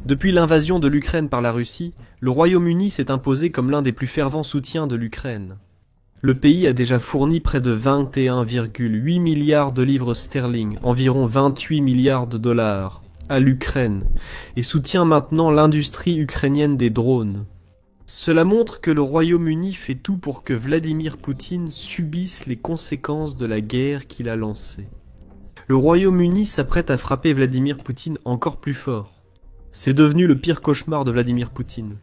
Depuis l'invasion de l'Ukraine par la Russie, le Royaume-Uni s'est imposé comme l'un des plus fervents soutiens de l'Ukraine. Le pays a déjà fourni près de 21,8 milliards de livres sterling, environ 28 milliards de dollars, à l'Ukraine, et soutient maintenant l'industrie ukrainienne des drones. Cela montre que le Royaume-Uni fait tout pour que Vladimir Poutine subisse les conséquences de la guerre qu'il a lancée. Le Royaume-Uni s'apprête à frapper Vladimir Poutine encore plus fort. C'est devenu le pire cauchemar de Vladimir Poutine,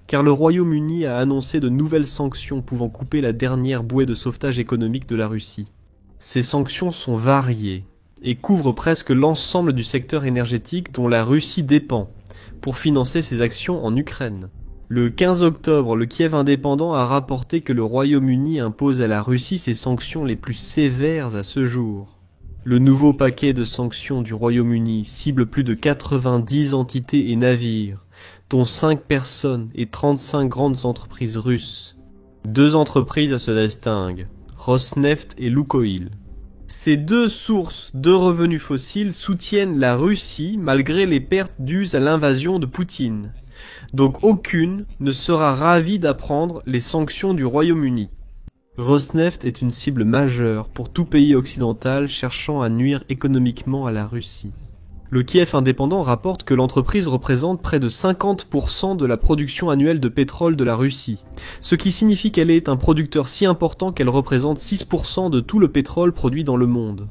car le Royaume-Uni a annoncé de nouvelles sanctions pouvant couper la dernière bouée de sauvetage économique de la Russie. Ces sanctions sont variées et couvrent presque l'ensemble du secteur énergétique dont la Russie dépend, pour financer ses actions en Ukraine. Le 15 octobre, le Kiev indépendant a rapporté que le Royaume-Uni impose à la Russie ses sanctions les plus sévères à ce jour. Le nouveau paquet de sanctions du Royaume-Uni cible plus de 90 entités et navires, dont 5 personnes et 35 grandes entreprises russes. 2 entreprises se distinguent, Rosneft et Lukoil. Ces 2 sources de revenus fossiles soutiennent la Russie malgré les pertes dues à l'invasion de Poutine. Donc aucune ne sera ravie d'apprendre les sanctions du Royaume-Uni. Rosneft est une cible majeure pour tout pays occidental cherchant à nuire économiquement à la Russie. Le Kiev indépendant rapporte que l'entreprise représente près de 50% de la production annuelle de pétrole de la Russie, ce qui signifie qu'elle est un producteur si important qu'elle représente 6% de tout le pétrole produit dans le monde.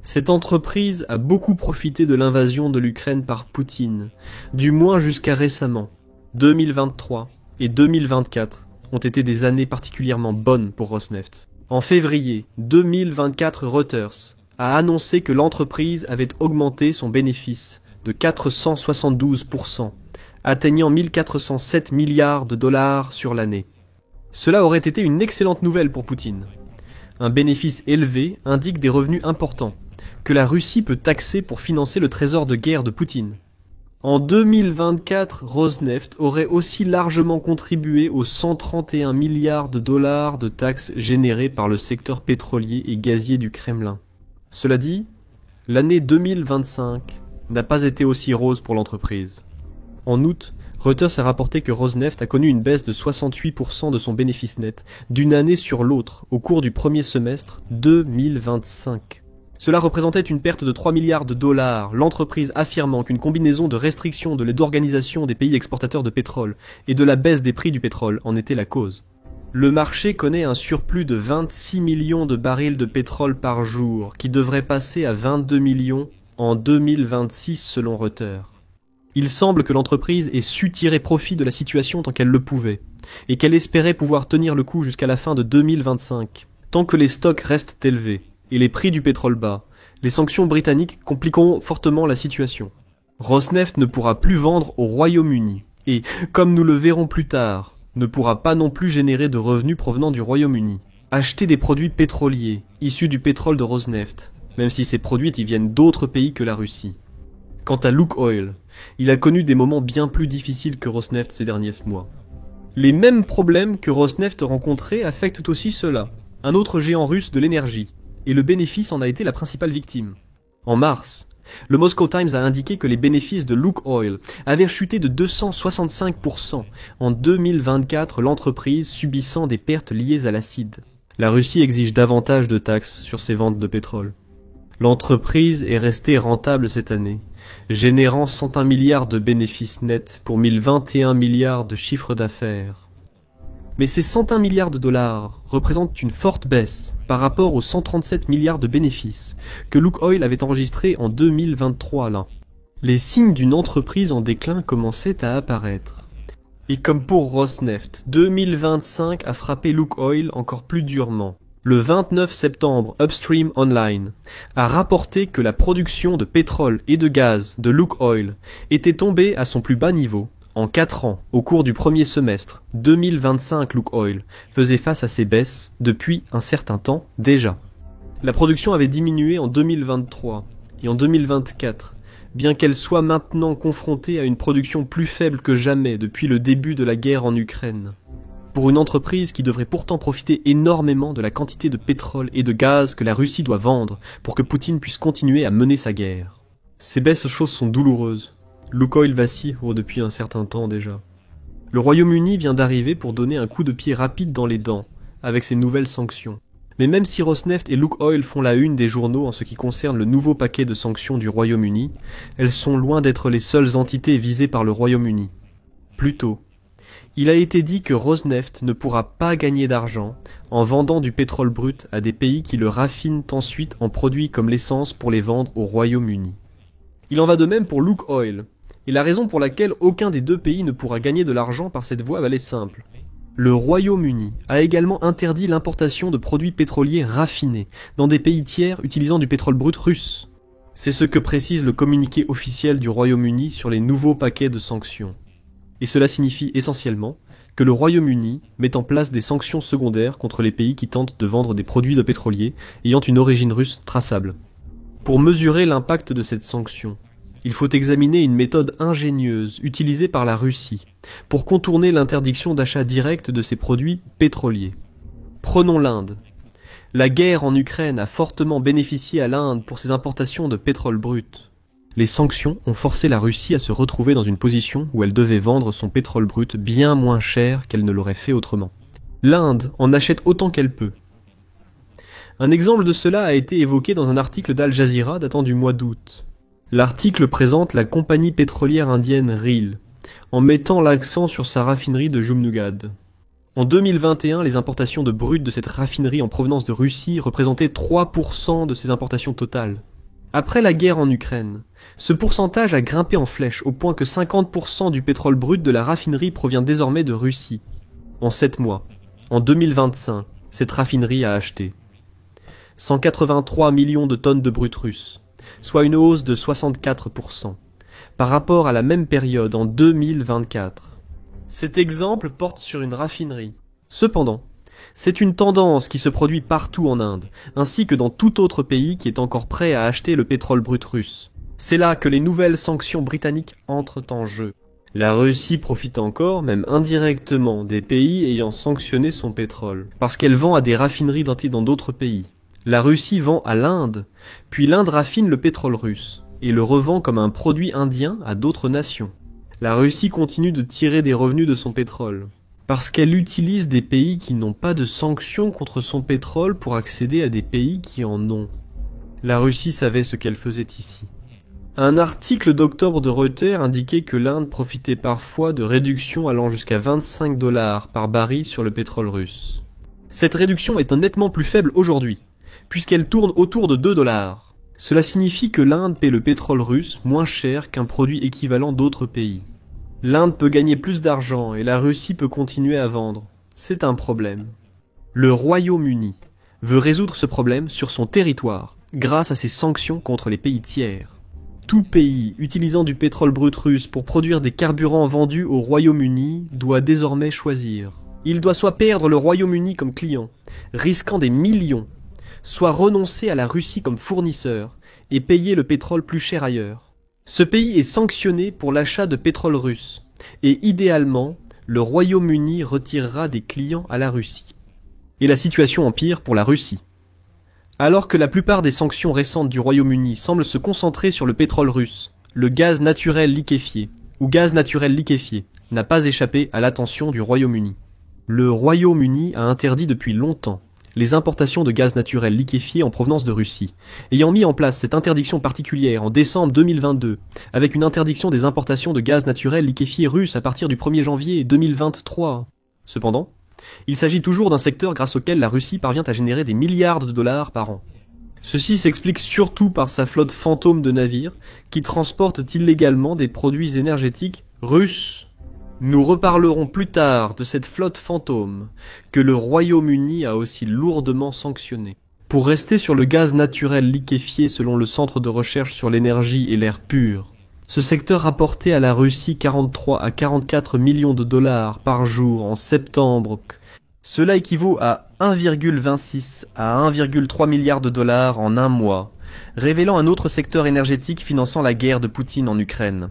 Cette entreprise a beaucoup profité de l'invasion de l'Ukraine par Poutine, du moins jusqu'à récemment. 2023 et 2024 ont été des années particulièrement bonnes pour Rosneft. En février 2024, Reuters a annoncé que l'entreprise avait augmenté son bénéfice de 472%, atteignant 1407 milliards de dollars sur l'année. Cela aurait été une excellente nouvelle pour Poutine. Un bénéfice élevé indique des revenus importants, que la Russie peut taxer pour financer le trésor de guerre de Poutine. En 2024, Rosneft aurait aussi largement contribué aux 131 milliards de dollars de taxes générées par le secteur pétrolier et gazier du Kremlin. Cela dit, l'année 2025 n'a pas été aussi rose pour l'entreprise. En août, Reuters a rapporté que Rosneft a connu une baisse de 68% de son bénéfice net d'une année sur l'autre au cours du premier semestre 2025. Cela représentait une perte de 3 milliards de dollars, l'entreprise affirmant qu'une combinaison de restrictions de l'aide d'organisation des pays exportateurs de pétrole et de la baisse des prix du pétrole en était la cause. Le marché connaît un surplus de 26 millions de barils de pétrole par jour, qui devrait passer à 22 millions en 2026 selon Reuters. Il semble que l'entreprise ait su tirer profit de la situation tant qu'elle le pouvait, et qu'elle espérait pouvoir tenir le coup jusqu'à la fin de 2025, tant que les stocks restent élevés. Et les prix du pétrole bas, les sanctions britanniques compliqueront fortement la situation. Rosneft ne pourra plus vendre au Royaume-Uni et, comme nous le verrons plus tard, ne pourra pas non plus générer de revenus provenant du Royaume-Uni. Acheter des produits pétroliers issus du pétrole de Rosneft, même si ces produits y viennent d'autres pays que la Russie. Quant à Lukoil, il a connu des moments bien plus difficiles que Rosneft ces derniers mois. Les mêmes problèmes que Rosneft rencontrait affectent aussi cela, un autre géant russe de l'énergie, et le bénéfice en a été la principale victime. En mars, le Moscow Times a indiqué que les bénéfices de Lukoil avaient chuté de 265% en 2024, l'entreprise subissant des pertes liées à l'acide. La Russie exige davantage de taxes sur ses ventes de pétrole. L'entreprise est restée rentable cette année, générant 101 milliards de bénéfices nets pour 1021 milliards de chiffre d'affaires. Mais ces 101 milliards de dollars représentent une forte baisse par rapport aux 137 milliards de bénéfices que Lukoil avait enregistrés en 2023 là. Les signes d'une entreprise en déclin commençaient à apparaître. Et comme pour Rosneft, 2025 a frappé Lukoil encore plus durement. Le 29 septembre, Upstream Online a rapporté que la production de pétrole et de gaz de Lukoil était tombée à son plus bas niveau. En 4 ans, au cours du premier semestre 2025, Lukoil faisait face à ces baisses depuis un certain temps déjà. La production avait diminué en 2023 et en 2024, bien qu'elle soit maintenant confrontée à une production plus faible que jamais depuis le début de la guerre en Ukraine. Pour une entreprise qui devrait pourtant profiter énormément de la quantité de pétrole et de gaz que la Russie doit vendre pour que Poutine puisse continuer à mener sa guerre. Ces baisses choses sont douloureuses. Lukoil vacille depuis un certain temps déjà. Le Royaume-Uni vient d'arriver pour donner un coup de pied rapide dans les dents, avec ses nouvelles sanctions. Mais même si Rosneft et Lukoil font la une des journaux en ce qui concerne le nouveau paquet de sanctions du Royaume-Uni, elles sont loin d'être les seules entités visées par le Royaume-Uni. Plutôt, il a été dit que Rosneft ne pourra pas gagner d'argent en vendant du pétrole brut à des pays qui le raffinent ensuite en produits comme l'essence pour les vendre au Royaume-Uni. Il en va de même pour Lukoil, et la raison pour laquelle aucun des deux pays ne pourra gagner de l'argent par cette voie est simple. Le Royaume-Uni a également interdit l'importation de produits pétroliers raffinés dans des pays tiers utilisant du pétrole brut russe. C'est ce que précise le communiqué officiel du Royaume-Uni sur les nouveaux paquets de sanctions. Et cela signifie essentiellement que le Royaume-Uni met en place des sanctions secondaires contre les pays qui tentent de vendre des produits de pétroliers ayant une origine russe traçable. Pour mesurer l'impact de cette sanction, il faut examiner une méthode ingénieuse utilisée par la Russie pour contourner l'interdiction d'achat direct de ces produits pétroliers. Prenons l'Inde. La guerre en Ukraine a fortement bénéficié à l'Inde pour ses importations de pétrole brut. Les sanctions ont forcé la Russie à se retrouver dans une position où elle devait vendre son pétrole brut bien moins cher qu'elle ne l'aurait fait autrement. L'Inde en achète autant qu'elle peut. Un exemple de cela a été évoqué dans un article d'Al Jazeera datant du mois d'août. L'article présente la compagnie pétrolière indienne RIL, en mettant l'accent sur sa raffinerie de Jumnugad. En 2021, les importations de brut de cette raffinerie en provenance de Russie représentaient 3% de ses importations totales. Après la guerre en Ukraine, ce pourcentage a grimpé en flèche au point que 50% du pétrole brut de la raffinerie provient désormais de Russie. En 7 mois, en 2025, cette raffinerie a acheté 183 millions de tonnes de brut russe, soit une hausse de 64%, par rapport à la même période en 2024. Cet exemple porte sur une raffinerie. Cependant, c'est une tendance qui se produit partout en Inde, ainsi que dans tout autre pays qui est encore prêt à acheter le pétrole brut russe. C'est là que les nouvelles sanctions britanniques entrent en jeu. La Russie profite encore, même indirectement, des pays ayant sanctionné son pétrole, parce qu'elle vend à des raffineries dans d'autres pays. La Russie vend à l'Inde, puis l'Inde raffine le pétrole russe, et le revend comme un produit indien à d'autres nations. La Russie continue de tirer des revenus de son pétrole, parce qu'elle utilise des pays qui n'ont pas de sanctions contre son pétrole pour accéder à des pays qui en ont. La Russie savait ce qu'elle faisait ici. Un article d'octobre de Reuters indiquait que l'Inde profitait parfois de réductions allant jusqu'à 25 $ par baril sur le pétrole russe. Cette réduction est nettement plus faible aujourd'hui, puisqu'elle tourne autour de 2 $. Cela signifie que l'Inde paie le pétrole russe moins cher qu'un produit équivalent d'autres pays. L'Inde peut gagner plus d'argent et la Russie peut continuer à vendre. C'est un problème. Le Royaume-Uni veut résoudre ce problème sur son territoire, grâce à ses sanctions contre les pays tiers. Tout pays utilisant du pétrole brut russe pour produire des carburants vendus au Royaume-Uni doit désormais choisir. Il doit soit perdre le Royaume-Uni comme client, risquant des millions, soit renoncer à la Russie comme fournisseur et payer le pétrole plus cher ailleurs. Ce pays est sanctionné pour l'achat de pétrole russe, et idéalement, le Royaume-Uni retirera des clients à la Russie. Et la situation empire pour la Russie. Alors que la plupart des sanctions récentes du Royaume-Uni semblent se concentrer sur le pétrole russe, le gaz naturel liquéfié, ou gaz naturel liquéfié, n'a pas échappé à l'attention du Royaume-Uni. Le Royaume-Uni a interdit depuis longtemps les importations de gaz naturel liquéfié en provenance de Russie, ayant mis en place cette interdiction particulière en décembre 2022, avec une interdiction des importations de gaz naturel liquéfié russe à partir du 1er janvier 2023. Cependant, il s'agit toujours d'un secteur grâce auquel la Russie parvient à générer des milliards de dollars par an. Ceci s'explique surtout par sa flotte fantôme de navires qui transportent illégalement des produits énergétiques russes. Nous reparlerons plus tard de cette flotte fantôme que le Royaume-Uni a aussi lourdement sanctionnée. Pour rester sur le gaz naturel liquéfié selon le Centre de recherche sur l'énergie et l'air pur, ce secteur rapportait à la Russie 43 à 44 millions de dollars par jour en septembre. Cela équivaut à 1,26 à 1,3 milliard de dollars en un mois, révélant un autre secteur énergétique finançant la guerre de Poutine en Ukraine.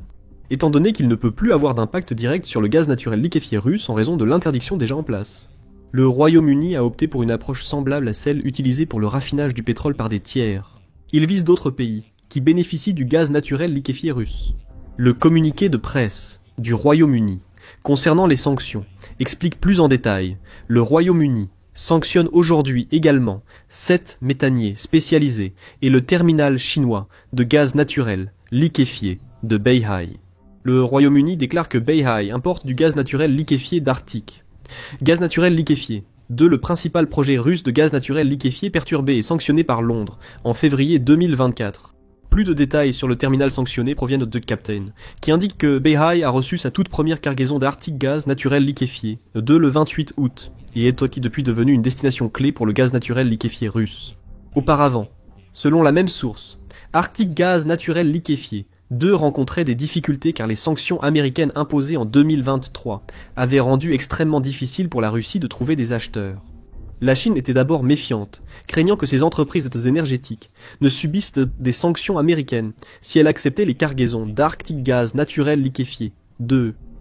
Étant donné qu'il ne peut plus avoir d'impact direct sur le gaz naturel liquéfié russe en raison de l'interdiction déjà en place. Le Royaume-Uni a opté pour une approche semblable à celle utilisée pour le raffinage du pétrole par des tiers. Il vise d'autres pays, qui bénéficient du gaz naturel liquéfié russe. Le communiqué de presse du Royaume-Uni concernant les sanctions explique plus en détail. Le Royaume-Uni sanctionne aujourd'hui également 7 méthaniers spécialisés et le terminal chinois de gaz naturel liquéfié de Beihai. Le Royaume-Uni déclare que Beihai importe du gaz naturel liquéfié d'Arctique. Gaz naturel liquéfié. Le principal projet russe de gaz naturel liquéfié perturbé et sanctionné par Londres en février 2024. Plus de détails sur le terminal sanctionné proviennent de Captain, qui indique que Beihai a reçu sa toute première cargaison d'Arctic gaz naturel liquéfié, le 28 août, et est depuis devenu une destination clé pour le gaz naturel liquéfié russe. Auparavant, selon la même source, Arctic gaz naturel liquéfié rencontrait des difficultés car les sanctions américaines imposées en 2023 avaient rendu extrêmement difficile pour la Russie de trouver des acheteurs. La Chine était d'abord méfiante, craignant que ses entreprises énergétiques ne subissent des sanctions américaines si elles acceptaient les cargaisons d'Arctic gaz naturel liquéfié.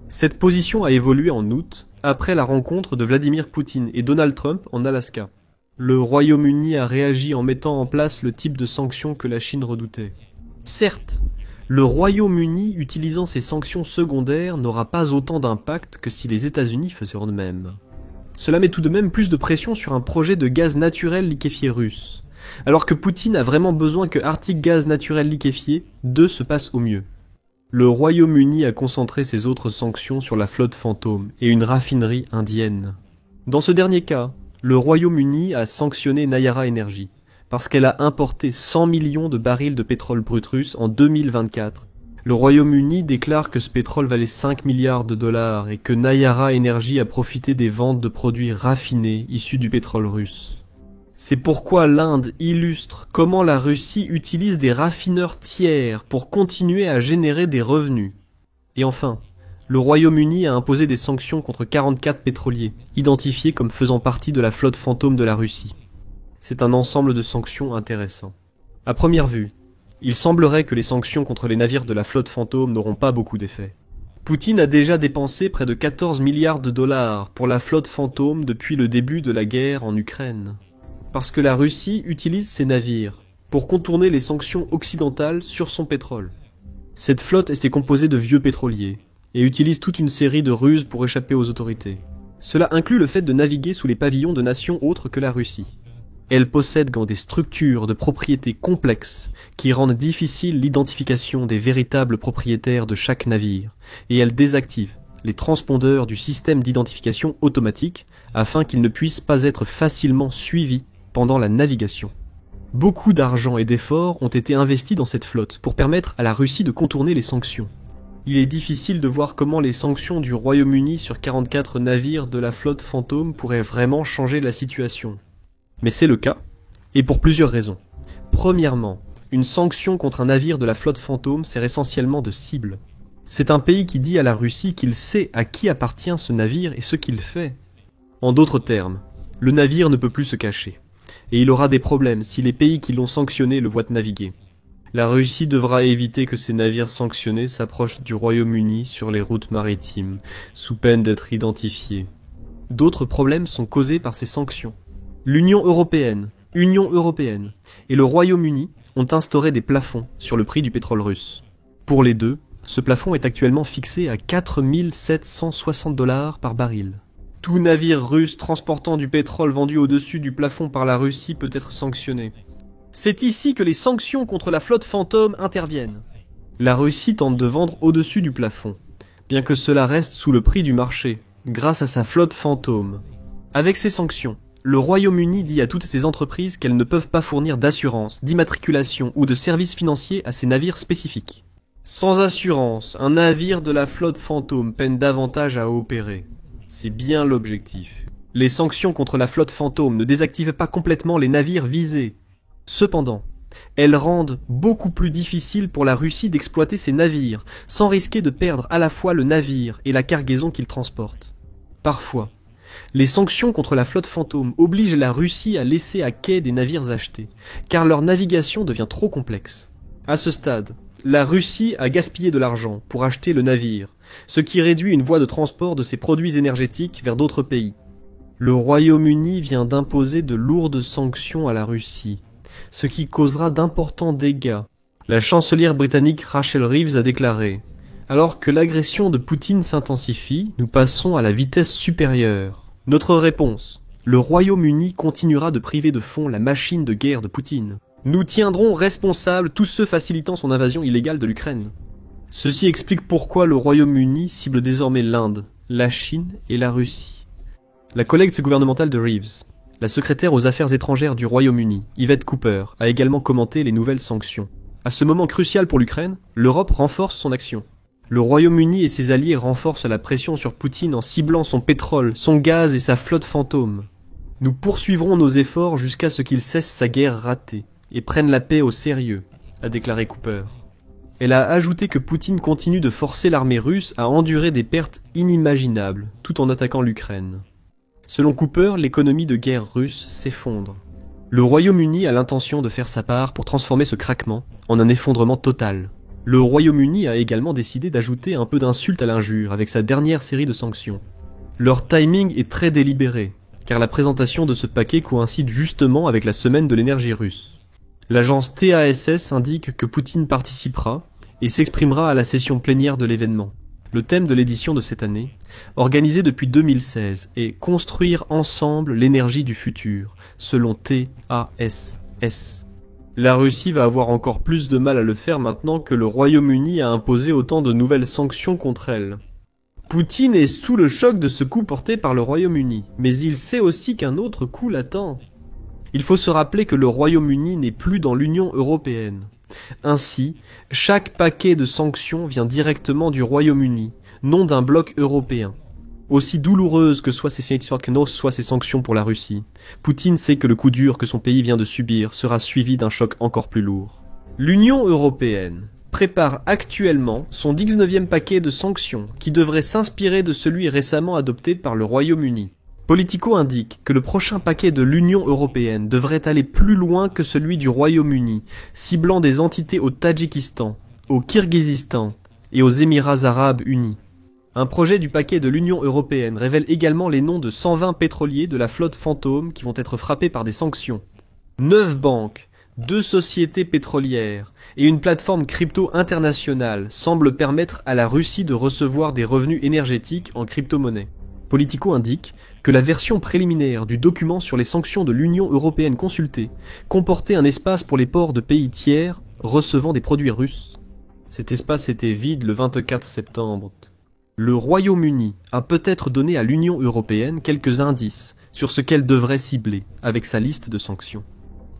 Cette position a évolué en août, après la rencontre de Vladimir Poutine et Donald Trump en Alaska. Le Royaume-Uni a réagi en mettant en place le type de sanctions que la Chine redoutait. Certes, le Royaume-Uni utilisant ces sanctions secondaires n'aura pas autant d'impact que si les États-Unis faisaient de même. Cela met tout de même plus de pression sur un projet de gaz naturel liquéfié russe, alors que Poutine a vraiment besoin que Arctic gaz naturel liquéfié se passe au mieux. Le Royaume-Uni a concentré ses autres sanctions sur la flotte fantôme et une raffinerie indienne. Dans ce dernier cas, le Royaume-Uni a sanctionné Nayara Energy, parce qu'elle a importé 100 millions de barils de pétrole brut russe en 2024. Le Royaume-Uni déclare que ce pétrole valait 5 milliards de dollars et que Nayara Energy a profité des ventes de produits raffinés issus du pétrole russe. C'est pourquoi l'Inde illustre comment la Russie utilise des raffineurs tiers pour continuer à générer des revenus. Et enfin, le Royaume-Uni a imposé des sanctions contre 44 pétroliers, identifiés comme faisant partie de la flotte fantôme de la Russie. C'est un ensemble de sanctions intéressant. À première vue, il semblerait que les sanctions contre les navires de la flotte fantôme n'auront pas beaucoup d'effet. Poutine a déjà dépensé près de 14 milliards de dollars pour la flotte fantôme depuis le début de la guerre en Ukraine. Parce que la Russie utilise ses navires pour contourner les sanctions occidentales sur son pétrole. Cette flotte était composée de vieux pétroliers et utilise toute une série de ruses pour échapper aux autorités. Cela inclut le fait de naviguer sous les pavillons de nations autres que la Russie. Elle possède des structures de propriété complexes qui rendent difficile l'identification des véritables propriétaires de chaque navire, et elle désactive les transpondeurs du système d'identification automatique afin qu'ils ne puissent pas être facilement suivis pendant la navigation. Beaucoup d'argent et d'efforts ont été investis dans cette flotte pour permettre à la Russie de contourner les sanctions. Il est difficile de voir comment les sanctions du Royaume-Uni sur 44 navires de la flotte fantôme pourraient vraiment changer la situation. Mais c'est le cas, et pour plusieurs raisons. Premièrement, une sanction contre un navire de la flotte fantôme sert essentiellement de cible. C'est un pays qui dit à la Russie qu'il sait à qui appartient ce navire et ce qu'il fait. En d'autres termes, le navire ne peut plus se cacher, et il aura des problèmes si les pays qui l'ont sanctionné le voient naviguer. La Russie devra éviter que ces navires sanctionnés s'approchent du Royaume-Uni sur les routes maritimes, sous peine d'être identifiés. D'autres problèmes sont causés par ces sanctions. L'Union européenne et le Royaume-Uni ont instauré des plafonds sur le prix du pétrole russe. Pour les deux, ce plafond est actuellement fixé à 4 760 $ par baril. Tout navire russe transportant du pétrole vendu au-dessus du plafond par la Russie peut être sanctionné. C'est ici que les sanctions contre la flotte fantôme interviennent. La Russie tente de vendre au-dessus du plafond, bien que cela reste sous le prix du marché, grâce à sa flotte fantôme. Avec ces sanctions, le Royaume-Uni dit à toutes ces entreprises qu'elles ne peuvent pas fournir d'assurance, d'immatriculation ou de services financiers à ces navires spécifiques. Sans assurance, un navire de la flotte fantôme peine davantage à opérer. C'est bien l'objectif. Les sanctions contre la flotte fantôme ne désactivent pas complètement les navires visés. Cependant, elles rendent beaucoup plus difficile pour la Russie d'exploiter ces navires, sans risquer de perdre à la fois le navire et la cargaison qu'il transporte. Parfois, les sanctions contre la flotte fantôme obligent la Russie à laisser à quai des navires achetés, car leur navigation devient trop complexe. À ce stade, la Russie a gaspillé de l'argent pour acheter le navire, ce qui réduit une voie de transport de ses produits énergétiques vers d'autres pays. Le Royaume-Uni vient d'imposer de lourdes sanctions à la Russie, ce qui causera d'importants dégâts. La chancelière britannique Rachel Reeves a déclaré Alors que l'agression de Poutine s'intensifie, nous passons à la vitesse supérieure. Notre réponse: le Royaume-Uni continuera de priver de fonds la machine de guerre de Poutine. Nous tiendrons responsables tous ceux facilitant son invasion illégale de l'Ukraine. Ceci explique pourquoi le Royaume-Uni cible désormais l'Inde, la Chine et la Russie. La collègue gouvernementale de Reeves, la secrétaire aux affaires étrangères du Royaume-Uni, Yvette Cooper, a également commenté les nouvelles sanctions. À ce moment crucial pour l'Ukraine, l'Europe renforce son action. Le Royaume-Uni et ses alliés renforcent la pression sur Poutine en ciblant son pétrole, son gaz et sa flotte fantôme. Nous poursuivrons nos efforts jusqu'à ce qu'il cesse sa guerre ratée et prenne la paix au sérieux, a déclaré Cooper. Elle a ajouté que Poutine continue de forcer l'armée russe à endurer des pertes inimaginables, tout en attaquant l'Ukraine. Selon Cooper, l'économie de guerre russe s'effondre. Le Royaume-Uni a l'intention de faire sa part pour transformer ce craquement en un effondrement total. Le Royaume-Uni a également décidé d'ajouter un peu d'insulte à l'injure avec sa dernière série de sanctions. Leur timing est très délibéré, car la présentation de ce paquet coïncide justement avec la semaine de l'énergie russe. L'agence TASS indique que Poutine participera et s'exprimera à la session plénière de l'événement. Le thème de l'édition de cette année, organisée depuis 2016, est « Construire ensemble l'énergie du futur », selon TASS. La Russie va avoir encore plus de mal à le faire maintenant que le Royaume-Uni a imposé autant de nouvelles sanctions contre elle. Poutine est sous le choc de ce coup porté par le Royaume-Uni, mais il sait aussi qu'un autre coup l'attend. Il faut se rappeler que le Royaume-Uni n'est plus dans l'Union européenne. Ainsi, chaque paquet de sanctions vient directement du Royaume-Uni, non d'un bloc européen. Aussi douloureuses que soient ces sanctions pour la Russie, Poutine sait que le coup dur que son pays vient de subir sera suivi d'un choc encore plus lourd. L'Union européenne prépare actuellement son 19e paquet de sanctions qui devrait s'inspirer de celui récemment adopté par le Royaume-Uni. Politico indique que le prochain paquet de l'Union européenne devrait aller plus loin que celui du Royaume-Uni, ciblant des entités au Tadjikistan, au Kirghizistan et aux Émirats arabes unis. Un projet du paquet de l'Union européenne révèle également les noms de 120 pétroliers de la flotte fantôme qui vont être frappés par des sanctions. 9 banques, 2 sociétés pétrolières et une plateforme crypto internationale semblent permettre à la Russie de recevoir des revenus énergétiques en crypto-monnaie. Politico indique que la version préliminaire du document sur les sanctions de l'Union européenne consultée comportait un espace pour les ports de pays tiers recevant des produits russes. Cet espace était vide le 24 septembre. Le Royaume-Uni a peut-être donné à l'Union européenne quelques indices sur ce qu'elle devrait cibler avec sa liste de sanctions.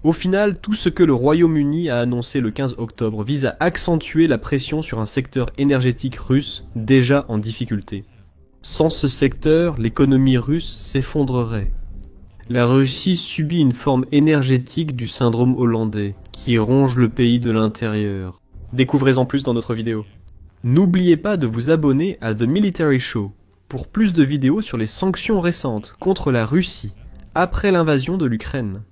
Au final, tout ce que le Royaume-Uni a annoncé le 15 octobre vise à accentuer la pression sur un secteur énergétique russe déjà en difficulté. Sans ce secteur, l'économie russe s'effondrerait. La Russie subit une forme énergétique du syndrome hollandais, qui ronge le pays de l'intérieur. Découvrez-en plus dans notre vidéo. N'oubliez pas de vous abonner à The Military Show pour plus de vidéos sur les sanctions récentes contre la Russie après l'invasion de l'Ukraine.